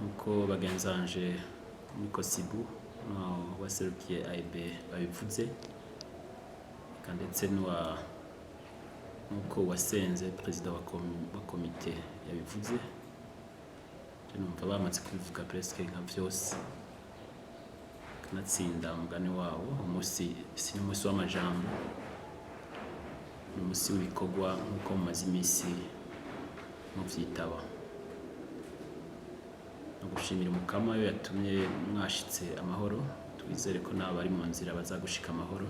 nkuko bagenzanje Mikosibu waserukiye AIB babivuze ndetse nuko wasenze president wa komite yabivuze numva bamaze kubivuga presque nka byose kanatsinda umugani wabo umunsi si umunsi w'amajambo umunsi w'ibikogwa nkuko mumaze imisi mu vyitaba no gushimira umukama yo yatumye mwashitse amahoro twizere ko nabo bari mu nzira bazagushika amahoro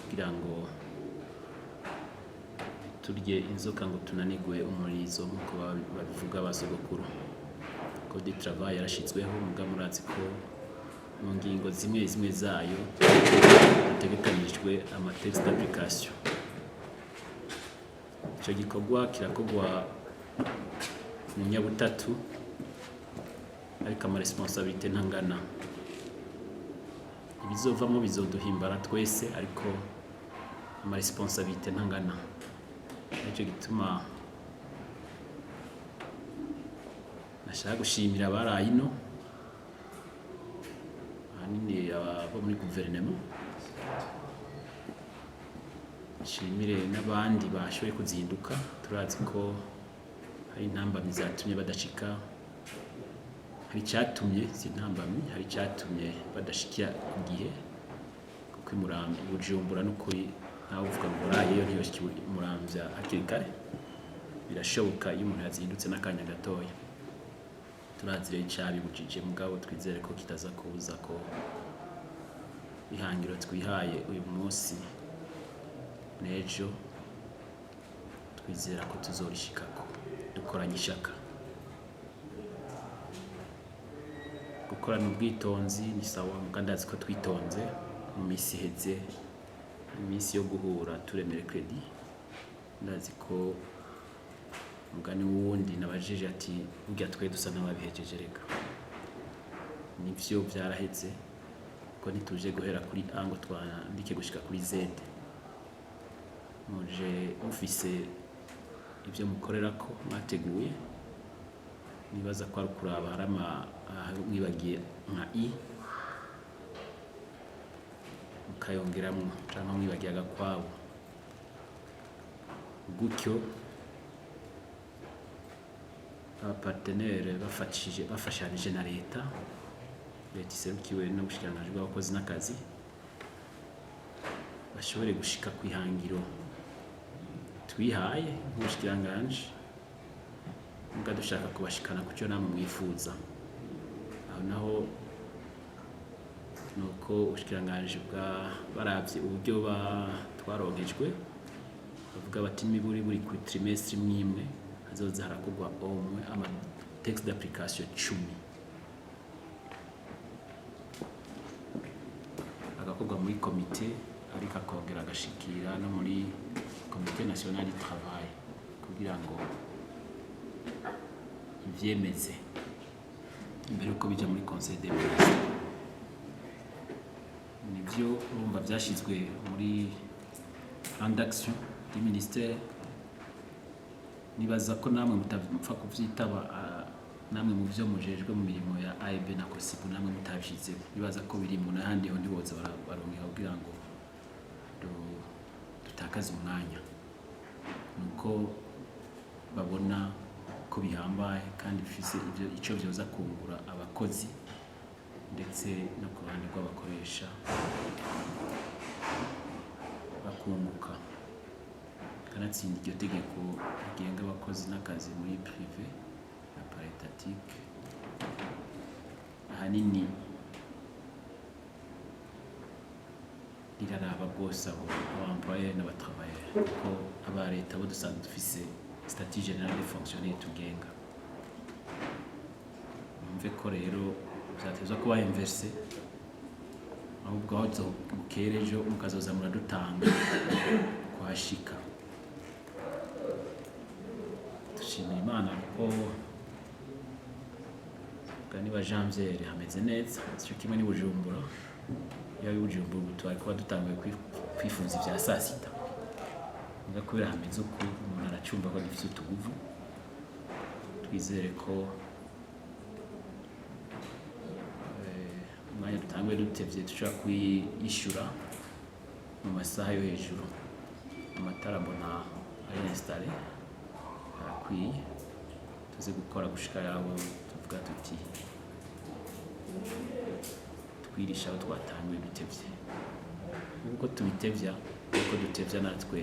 kugira ngo turye inzoka ngo tunanigwe umurizo nkuko babivuga basogokuru ko di travail yarashitsweho muga murazi ko mu ngingo zimwe zayo hategekanijwe amatext d'application ico gikorwa kirakogwa mu nyabutatu ariko ama responsabilité ntangana ibizovamo bizoduhimbara twese ariko ama responsabilité ntangana nicyo gituma nashaka gushimira abarayino hanini abo muri guverinoma shimire n'abandi bashoboye kuzinduka turazi ko hari intambamyi zatumye badashika hari cyatumye zintambamyi hari cyatumye badashikira igihe kuko imurambi Bujumbura n'ukuri nawe uvuga ngo rayeyo ntiyo muramvya hakiri kare birashoboka iyo umuntu yazindutse n'akanya gatoya turazire icabibujije mugabo twizere ko kitaza kubuza ko ihangiro twihaye uyu munsi nejo twizera ko tuzorishikako dukoranye ishaka gukorana ubwitonzi ni sawa mugandazi ko twitonze mu misi heze imisi yo guhura turemere credit ndazi ko mugani wundi nabajije ati burya twe dusa n'ababihejeje reka nivyo byaraheze ko nituje guhera kuri A ngo twandike gushika kuri Z muje ufise ibyo mukorera ko mwateguye nibaza ko ari kuraba harama mwibagiye nka I mukayongeramwo cyangwa mwibagiye agakwabo gutyo abapartenere bafashanije na leta iserukiwe n'ubushikiranganji bw'abakozi n'akazi bashobore gushika kwihangiro twihaye nk'ubushikiranganji muga dushaka kubashikana kucyo namwe mwifuza aho naho nuko ubushikiranganji baravye uburyo twaronkejwe bavuga bati n'imiburi buri ku trimestre mwimwe hazoza harakogwa omwe ama texte d'application 10 agakogwa muri komite ariko akongera agashikira no muri komite nationale du travail kugira ngo ivyemeze imbere uko bija muri conseil des ministres nivyo urumva vyashizwe muri plan d'action du ministère nibaza ko namwe mutapfa kuvyitaba namwe mu byo mujejwe mu mirimo ya AIB na Kosibu namwe mutabishize nibaza ko biri mu nahandi ho ndiboza baronka kugira ngo dutakaza umwanya nuko babona ko bihambaye kandi bifise ico byoza kungura abakozi ndetse no ku ruhande rw'abakoresha bakunguka kanatsinda iryo tegeko rigenga abakozi n'akazi muri privé na paritatique ahanini riraraba bwose abo employés n'abatravailleurs kuko aba leta bo dusanzwe dufise statut général des fonctionnaires tugenga mve ko rero byatezwa kuba inverse ahubwo aho bukerejo mukazoza muradutanga kwashika dushimira Imana ko kandi ba Janvier hameze neza cyo kimwe ni Bujumbura yawe Bujumbura twari kuba dutanguye kwifuza ivya sasita kubera hameze uko umuntu aracumba ko gifite utuguvu twizere ko umwanya dutangwe dutevye dushobora kuyishyura mu masaha yo hejuru. Amatara mbona ari installé arakwiye, tuze gukora gushika yaho tuvuga tuti twirisha aho twatanguye dutevye. Nuko tubitevya nuko dutevya natwe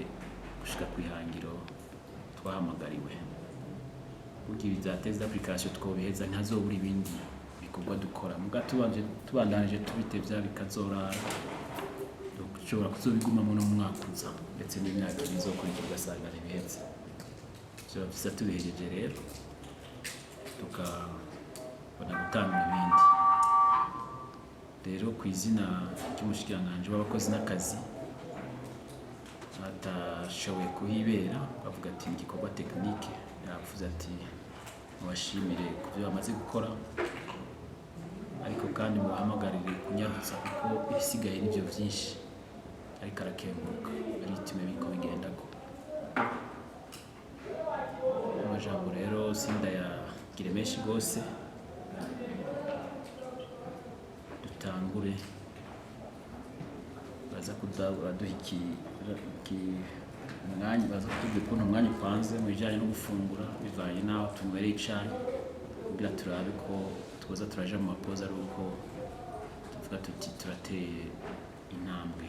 gushika kwihangiro twahamagariwe. Burya ibi bya test d'application twobiheza ntazobura ibindi bikorwa dukora, muga tubandanije tubitevya bikazorara dushobora kuzobigumamo no mu mwaka uza ndetse n'imyaka ibiri izokurikira ugasanga ntibiheze. Vyoba vyiza tubihejeje rero tukabona gutanga ibindi. Rero ku izina ry'umushikiranganji w'abakozi n'akazi atashoboye kuhibera, bavuga ati igikorwa tekinike, yavuze ati mubashimire ku byo bamaze gukora, ariko kandi mubahamagarire kunyarutsa kuko ibisigaye nivyo vyinshi, ariko arakenguruka ritime biko bigendako. Amajambo rero sindayagire menshi gose, dutangure baza kuduha umwanya, baza kutubwira ukuntu umwanya upanze mu bijyanye no gufungura bivanye n'aho tunywereye icayi, kugira turabe ko twoza turaja mu mapoza ari uko tuvuga tuti turateye intambwe.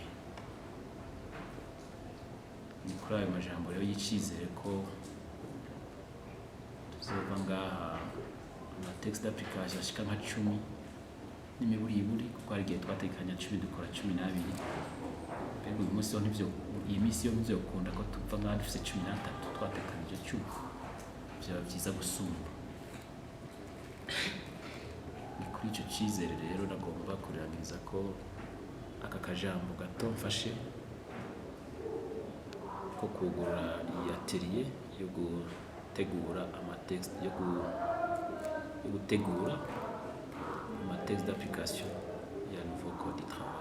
Ni kuri ayo majambo rero y'icizere ko tuzova ngaha amatext d'application ashika nka 10 n'imiburiburi, kuko hari igihe twatekanya 10 dukora 12. Mbega uyu munsi nivyo, iyi misi yo ntivyokunda ko tuva ngaha dufise 13 twatekanije 10, vyaba vyiza gusumba. Ni kuri ico cizere rero nagomba kurangiza ko aka kajambo gato mfashe ko kugura iyi atelier yo gutegura amatext amatext d'application ya nouveau code du travail.